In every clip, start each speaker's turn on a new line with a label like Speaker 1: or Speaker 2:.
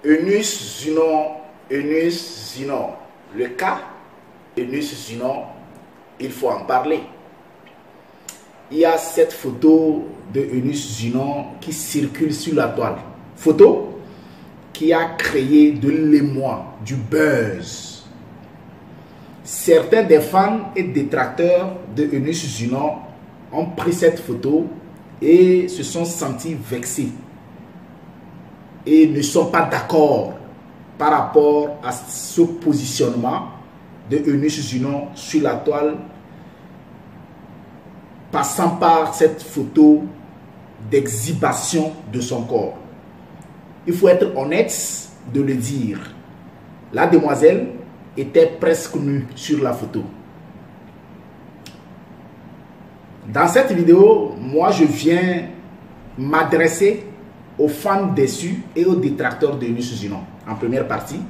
Speaker 1: Eunice Zinon. Le cas Eunice Zinon, il faut en parler. Il y a cette photo de Eunice Zinon qui circule sur la toile. Photo qui a créé de l'émoi, du buzz. Certains des fans et détracteurs de Eunice Zinon ont pris cette photo et se sont sentis vexés et ne sont pas d'accord par rapport à ce positionnement de Eunice Zinon sur la toile, passant par cette photo d'exhibition de son corps. Il faut être honnête de le dire. La demoiselle était presque nue sur la photo. Dans cette vidéo, moi je viens m'adresser aux fans déçus et aux détracteurs de Eunice Zinon en première partie.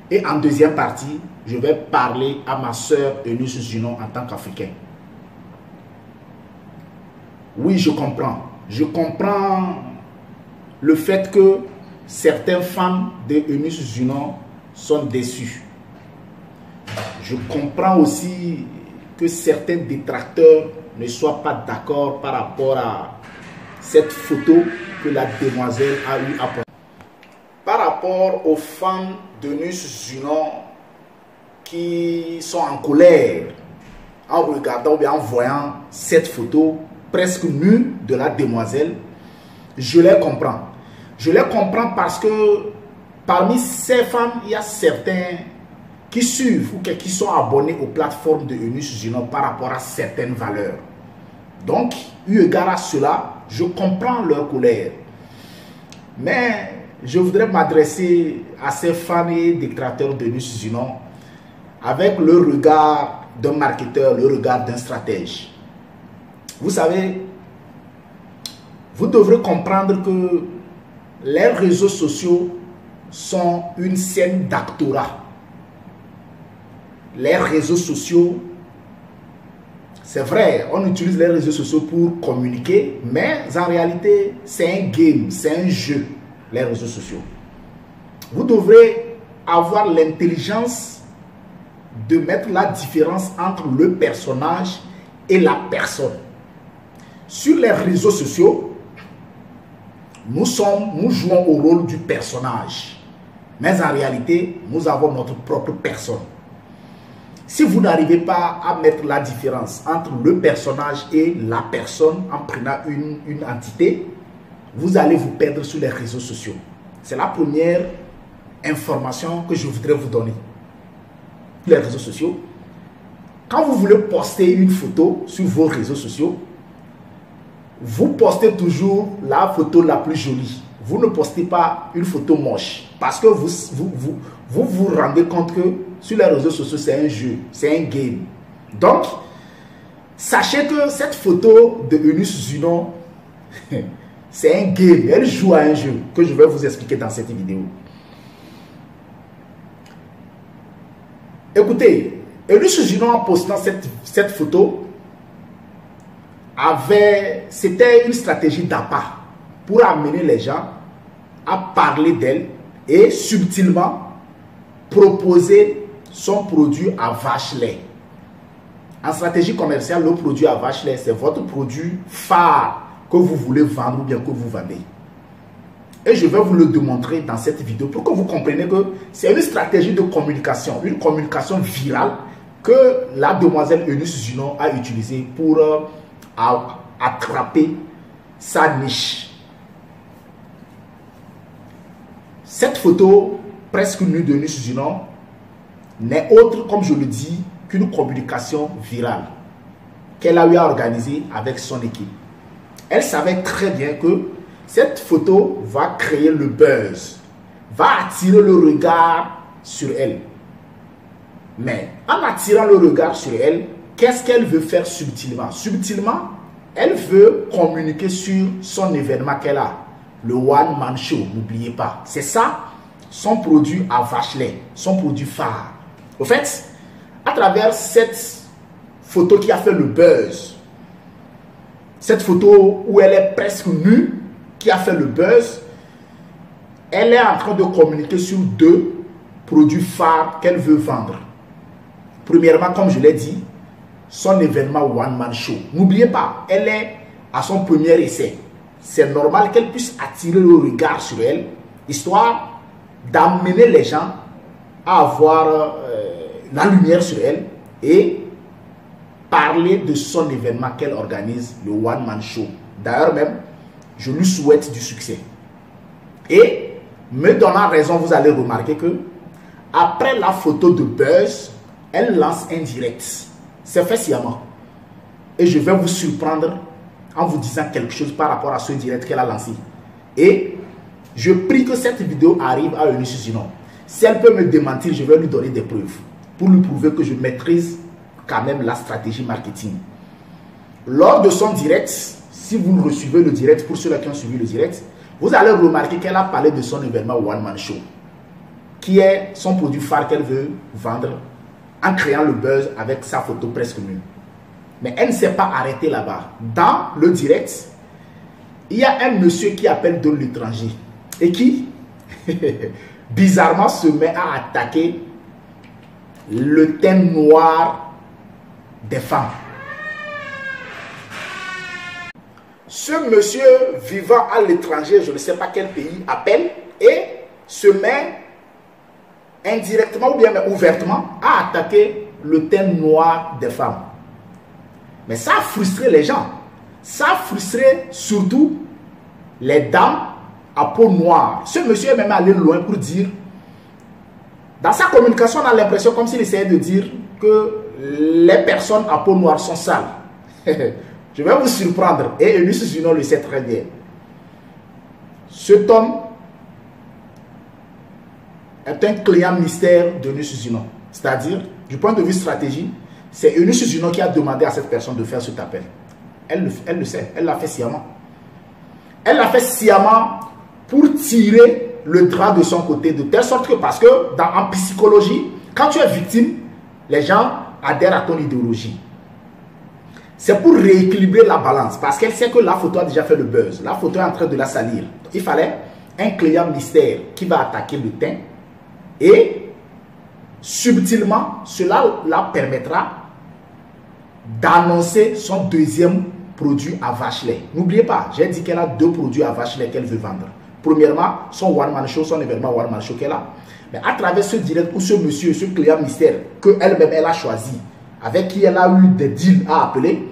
Speaker 1: Et en deuxième partie, je vais parler à ma soeur Eunice Zinon en tant qu'Africain. Oui, je comprends. Je comprends le fait que certains fans de Eunice Zinon sont déçus. Je comprends aussi que certains détracteurs ne soient pas d'accord par rapport à cette photo que la demoiselle a eu à prendre. Par rapport aux fans d'Eunice Zinon qui sont en colère en regardant ou bien en voyant cette photo presque nue de la demoiselle, je les comprends. Je les comprends parce que parmi ces fans, il y a certains qui suivent ou qui sont abonnés aux plateformes de Eunice Zinon par rapport à certaines valeurs. Donc, eu égard à cela, je comprends leur colère. Mais je voudrais m'adresser à ces fans et détracteurs de Eunice Zinon avec le regard d'un marketeur, le regard d'un stratège. Vous savez, vous devrez comprendre que les réseaux sociaux sont une scène d'actorat. Les réseaux sociaux, c'est vrai, on utilise les réseaux sociaux pour communiquer, mais en réalité, c'est un game, c'est un jeu, les réseaux sociaux. Vous devrez avoir l'intelligence de mettre la différence entre le personnage et la personne. Sur les réseaux sociaux, nous jouons au rôle du personnage, mais en réalité, nous avons notre propre personne. Si vous n'arrivez pas à mettre la différence entre le personnage et la personne en prenant une entité, vous allez vous perdre sur les réseaux sociaux. C'est la première information que je voudrais vous donner. Les réseaux sociaux, quand vous voulez poster une photo sur vos réseaux sociaux, vous postez toujours la photo la plus jolie. Vous ne postez pas une photo moche parce que vous rendez compte que sur les réseaux sociaux, c'est un jeu, c'est un game. Donc, sachez que cette photo de Eunice Zinon, c'est un game. Elle joue à un jeu que je vais vous expliquer dans cette vidéo. Écoutez, Eunice Zinon en postant cette photo, c'était une stratégie d'appât pour amener les gens à parler d'elle et subtilement proposer son produit à vache lait. En stratégie commerciale, le produit à vache lait, c'est votre produit phare que vous voulez vendre ou bien que vous vendez. Et je vais vous le démontrer dans cette vidéo pour que vous compreniez que c'est une stratégie de communication, une communication virale que la demoiselle Eunice Zinon a utilisée pour attraper sa niche. Cette photo presque nue de Eunice Zinon n'est autre, comme je le dis, qu'une communication virale qu'elle a eu à organiser avec son équipe. Elle savait très bien que cette photo va créer le buzz, va attirer le regard sur elle. Mais en attirant le regard sur elle, qu'est-ce qu'elle veut faire subtilement? Subtilement, elle veut communiquer sur son événement qu'elle a, le One Man Show, n'oubliez pas. C'est ça, son produit à vache lait, son produit phare. Au fait, à travers cette photo qui a fait le buzz, cette photo où elle est presque nue, qui a fait le buzz, Elle est en train de communiquer sur 2 produits phares qu'elle veut vendre. Premièrement, comme je l'ai dit, son événement One Man Show. N'oubliez pas, elle est à son premier essai. C'est normal qu'elle puisse attirer le regard sur elle, histoire d'amener les gens à avoir la lumière sur elle et parler de son événement qu'elle organise, le One Man Show. D'ailleurs même, je lui souhaite du succès. Et me donnant raison, vous allez remarquer que après la photo de buzz, elle lance un direct. C'est fait sciemment. Et je vais vous surprendre en vous disant quelque chose par rapport à ce direct qu'elle a lancé. Et je prie que cette vidéo arrive à Eunice Zinon. Si elle peut me démentir, je vais lui donner des preuves pour lui prouver que je maîtrise quand même la stratégie marketing. Lors de son direct, si vous recevez le direct, pour ceux qui ont suivi le direct, vous allez remarquer qu'elle a parlé de son événement One Man Show, qui est son produit phare qu'elle veut vendre en créant le buzz avec sa photo presque nue. Mais elle ne s'est pas arrêtée là-bas. Dans le direct, il y a un monsieur qui appelle de l'étranger et qui, bizarrement, se met à attaquer le thème noir des femmes. Ce monsieur vivant à l'étranger, je ne sais pas quel pays, appelle et se met indirectement ou bien ouvertement à attaquer le thème noir des femmes. Mais ça a frustré les gens. Ça a frustré surtout les dames à peau noire. Ce monsieur est même allé loin pour dire, dans sa communication, on a l'impression comme s'il essayait de dire que les personnes à peau noire sont sales. Je vais vous surprendre. Et Eunice Zinon le sait très bien. Cet homme est un client mystère de Eunice Zinon. C'est-à-dire, du point de vue stratégie, c'est Eunice Zinon qui a demandé à cette personne de faire cet appel. Elle le sait. Elle l'a fait sciemment. Elle l'a fait sciemment pour tirer le drap de son côté, de telle sorte que, parce que en psychologie, quand tu es victime, les gens adhèrent à ton idéologie. C'est pour rééquilibrer la balance, parce qu'elle sait que la photo a déjà fait le buzz. La photo est en train de la salir. Il fallait un client mystère qui va attaquer le teint et subtilement, cela la permettra d'annoncer son deuxième produit à vache lait. N'oubliez pas, j'ai dit qu'elle a 2 produits à vache lait qu'elle veut vendre. Premièrement, son One Man Show, son événement One Man Show qu'elle a. Mais à travers ce direct où ce monsieur, ce client mystère qu'elle-même elle a choisi, avec qui elle a eu des deals à appeler,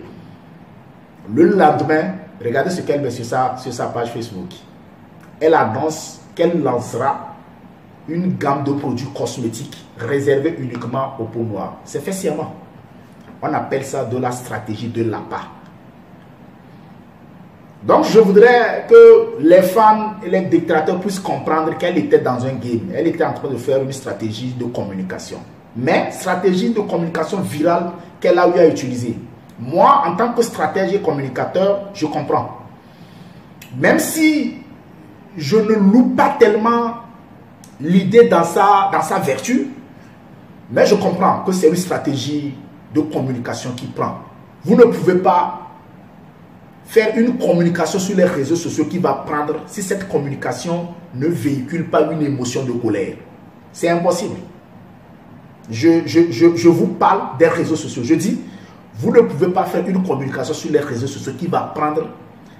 Speaker 1: le lendemain, regardez ce qu'elle met sur sa page Facebook. Elle annonce qu'elle lancera une gamme de produits cosmétiques réservés uniquement aux peaux noires. C'est fait sciemment. On appelle ça de la stratégie de l'appât. Donc je voudrais que les femmes et les dictateurs puissent comprendre qu'elle était dans un game. Elle était en train de faire une stratégie de communication. Mais stratégie de communication virale qu'elle a eu à utiliser. Moi, en tant que stratège et communicateur, je comprends. Même si je ne loue pas tellement l'idée dans sa vertu, mais je comprends que c'est une stratégie de communication qui prend. Vous ne pouvez pas faire une communication sur les réseaux sociaux qui va prendre si cette communication ne véhicule pas une émotion de colère. C'est impossible. Je vous parle des réseaux sociaux. Je dis, vous ne pouvez pas faire une communication sur les réseaux sociaux qui va prendre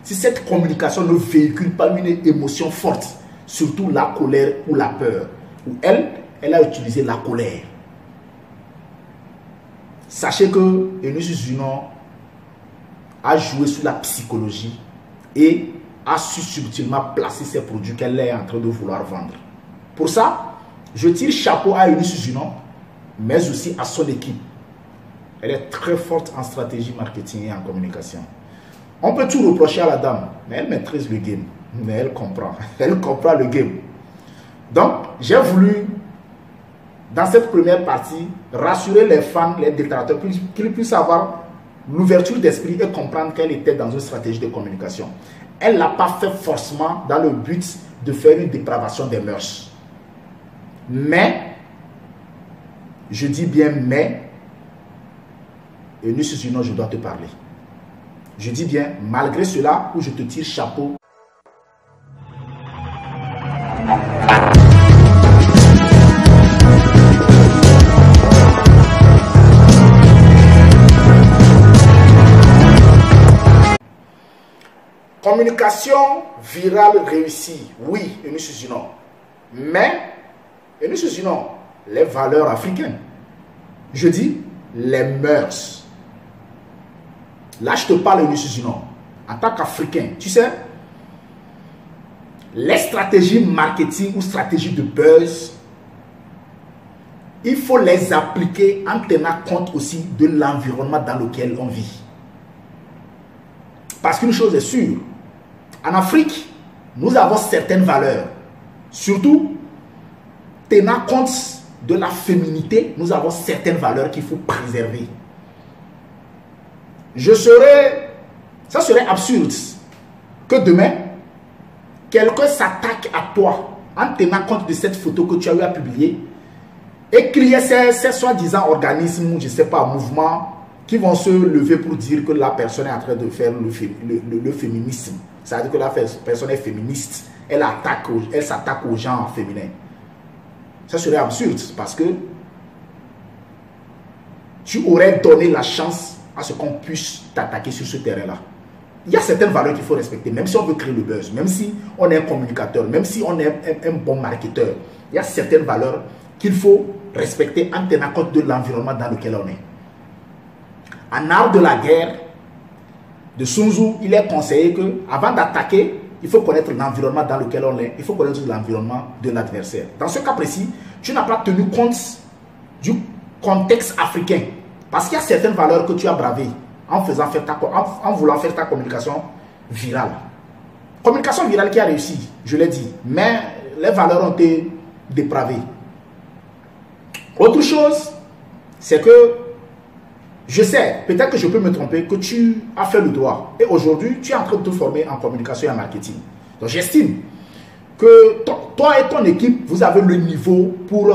Speaker 1: si cette communication ne véhicule pas une émotion forte, surtout la colère ou la peur. Ou elle a utilisé la colère. Sachez que Eunice Zinon a joué sur la psychologie et a su subtilement placer ses produits qu'elle est en train de vouloir vendre. Pour ça, je tire chapeau à Eunice Zinon, mais aussi à son équipe. Elle est très forte en stratégie marketing et en communication. On peut tout reprocher à la dame, mais elle maîtrise le game. Mais elle comprend. Elle comprend le game. Donc, j'ai voulu, dans cette première partie, rassurer les fans, les détracteurs, qu'ils puissent avoir l'ouverture d'esprit et comprendre qu'elle était dans une stratégie de communication. Elle ne l'a pas fait forcément dans le but de faire une dépravation des mœurs. Mais, je dis bien mais, Eunice Zinon, je dois te parler. Je dis bien, malgré cela, où je te tire chapeau. communication virale réussie, oui, et nous soutenons. Mais, et nous soutenons les valeurs africaines. Je dis les mœurs. Là, je te parle et nous soutenons. En tant qu'Africain, tu sais, les stratégies marketing ou stratégies de buzz, il faut les appliquer en tenant compte aussi de l'environnement dans lequel on vit. Parce qu'une chose est sûre, en Afrique, nous avons certaines valeurs. Surtout, tenant compte de la féminité, nous avons certaines valeurs qu'il faut préserver. Ça serait absurde que demain, quelqu'un s'attaque à toi en tenant compte de cette photo que tu as eu à publier et qu'il y ait ces soi-disant organismes, je ne sais pas, mouvements qui vont se lever pour dire que la personne est en train de faire le féminisme. Ça veut dire que la personne est féministe. Elle s'attaque aux gens féminins. Ça serait absurde parce que tu aurais donné la chance à ce qu'on puisse t'attaquer sur ce terrain-là. Il y a certaines valeurs qu'il faut respecter, même si on veut créer le buzz, même si on est un communicateur, même si on est un bon marketeur. Il y a certaines valeurs qu'il faut respecter en tenant compte de l'environnement dans lequel on est. En art de la guerre de Sun Tzu, il est conseillé que avant d'attaquer, il faut connaître l'environnement dans lequel on est, il faut connaître l'environnement de l'adversaire. Dans ce cas précis, tu n'as pas tenu compte du contexte africain. Parce qu'il y a certaines valeurs que tu as bravées en voulant faire ta communication virale. Communication virale qui a réussi, je l'ai dit, mais les valeurs ont été dépravées. Autre chose, c'est que je sais, peut-être que je peux me tromper, que tu as fait le droit. Et aujourd'hui, tu es en train de te former en communication et en marketing. Donc j'estime que toi et ton équipe, vous avez le niveau pour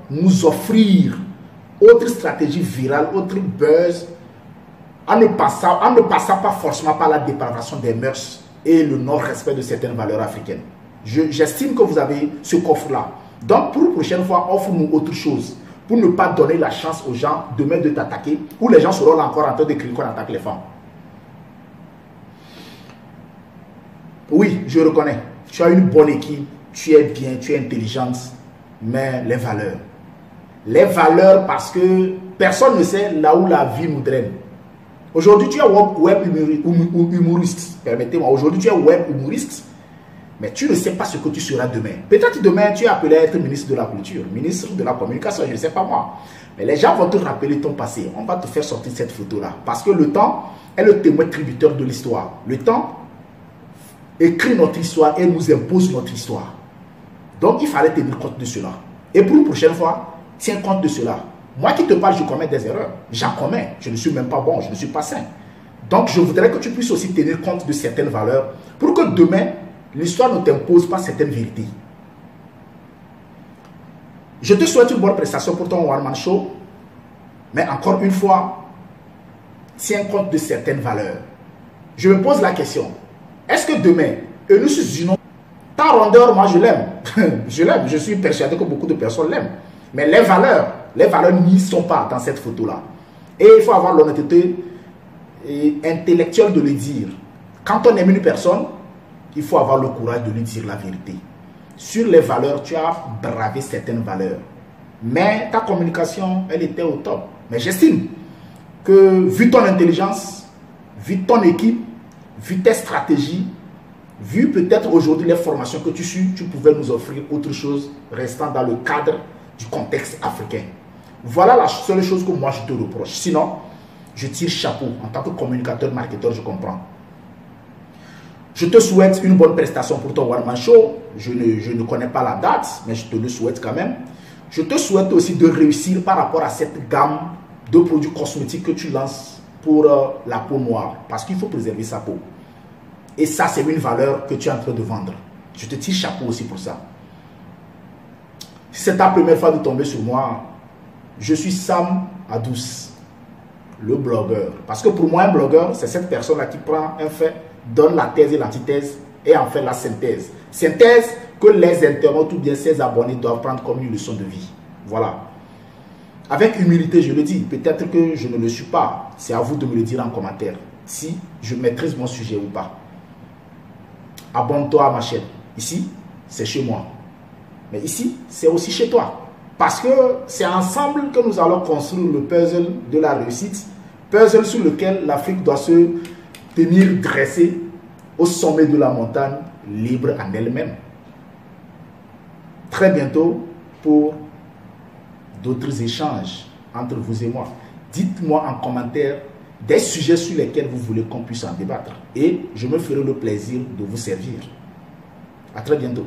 Speaker 1: nous offrir autre stratégie virale, autre buzz, en ne passant pas forcément par la dépravation des mœurs et le non-respect de certaines valeurs africaines. J'estime que vous avez ce coffre-là. Donc pour la prochaine fois, offre-nous autre chose, pour ne pas donner la chance aux gens demain de t'attaquer, ou les gens seront là encore en train de crier qu'on attaque les femmes. Oui, je reconnais, tu as une bonne équipe, tu es bien, tu es intelligente, mais les valeurs. Les valeurs, parce que personne ne sait là où la vie nous draine. Aujourd'hui, tu es web humoriste, permettez-moi, aujourd'hui tu es web humoriste, mais tu ne sais pas ce que tu seras demain. Peut-être demain, tu es appelé à être ministre de la culture, ministre de la communication, je ne sais pas moi. Mais les gens vont te rappeler ton passé. On va te faire sortir cette photo-là. Parce que le temps est le témoin tributaire de l'histoire. Le temps écrit notre histoire et nous impose notre histoire. Donc, il fallait tenir compte de cela. Et pour une prochaine fois, tiens compte de cela. Moi qui te parle, je commets des erreurs. J'en commets. Je ne suis même pas bon. Je ne suis pas sain. Donc, je voudrais que tu puisses aussi tenir compte de certaines valeurs pour que demain, l'histoire ne t'impose pas certaines vérités. Je te souhaite une bonne prestation pour ton one-man show. Mais encore une fois, tiens compte de certaines valeurs. Je me pose la question. Est-ce que demain, et nous disons, ta rondeur, moi je l'aime. Je l'aime. Je suis persuadé que beaucoup de personnes l'aiment. Mais les valeurs n'y sont pas dans cette photo-là. Et il faut avoir l'honnêteté intellectuelle de le dire. Quand on aime une personne, il faut avoir le courage de lui dire la vérité. Sur les valeurs, tu as bravé certaines valeurs. Mais ta communication, elle était au top. Mais j'estime que vu ton intelligence, vu ton équipe, vu tes stratégies, vu peut-être aujourd'hui les formations que tu suis, tu pouvais nous offrir autre chose restant dans le cadre du contexte africain. Voilà la seule chose que moi je te reproche. Sinon, je tire chapeau. En tant que communicateur, marketeur, je comprends. Je te souhaite une bonne prestation pour ton one-man show. Je ne connais pas la date, mais je te le souhaite quand même. Je te souhaite aussi de réussir par rapport à cette gamme de produits cosmétiques que tu lances pour la peau noire. Parce qu'il faut préserver sa peau. Et ça, c'est une valeur que tu es en train de vendre. Je te tire chapeau aussi pour ça. Si c'est ta première fois de tomber sur moi, je suis Sam Adous, le blogueur. Parce que pour moi, un blogueur, c'est cette personne-là qui prend un fait, donne la thèse et l'antithèse et en fait la synthèse. Synthèse que les internautes ou bien ses abonnés doivent prendre comme une leçon de vie. Voilà. Avec humilité, je le dis. Peut-être que je ne le suis pas. C'est à vous de me le dire en commentaire. Si je maîtrise mon sujet ou pas. abonne-toi à ma chaîne. Ici, c'est chez moi. Mais ici, c'est aussi chez toi. Parce que c'est ensemble que nous allons construire le puzzle de la réussite. Puzzle sur lequel l'Afrique doit se tenir dressée au sommet de la montagne, libre en elle-même. Très bientôt pour d'autres échanges entre vous et moi. Dites-moi en commentaire des sujets sur lesquels vous voulez qu'on puisse en débattre. Et je me ferai le plaisir de vous servir. À très bientôt.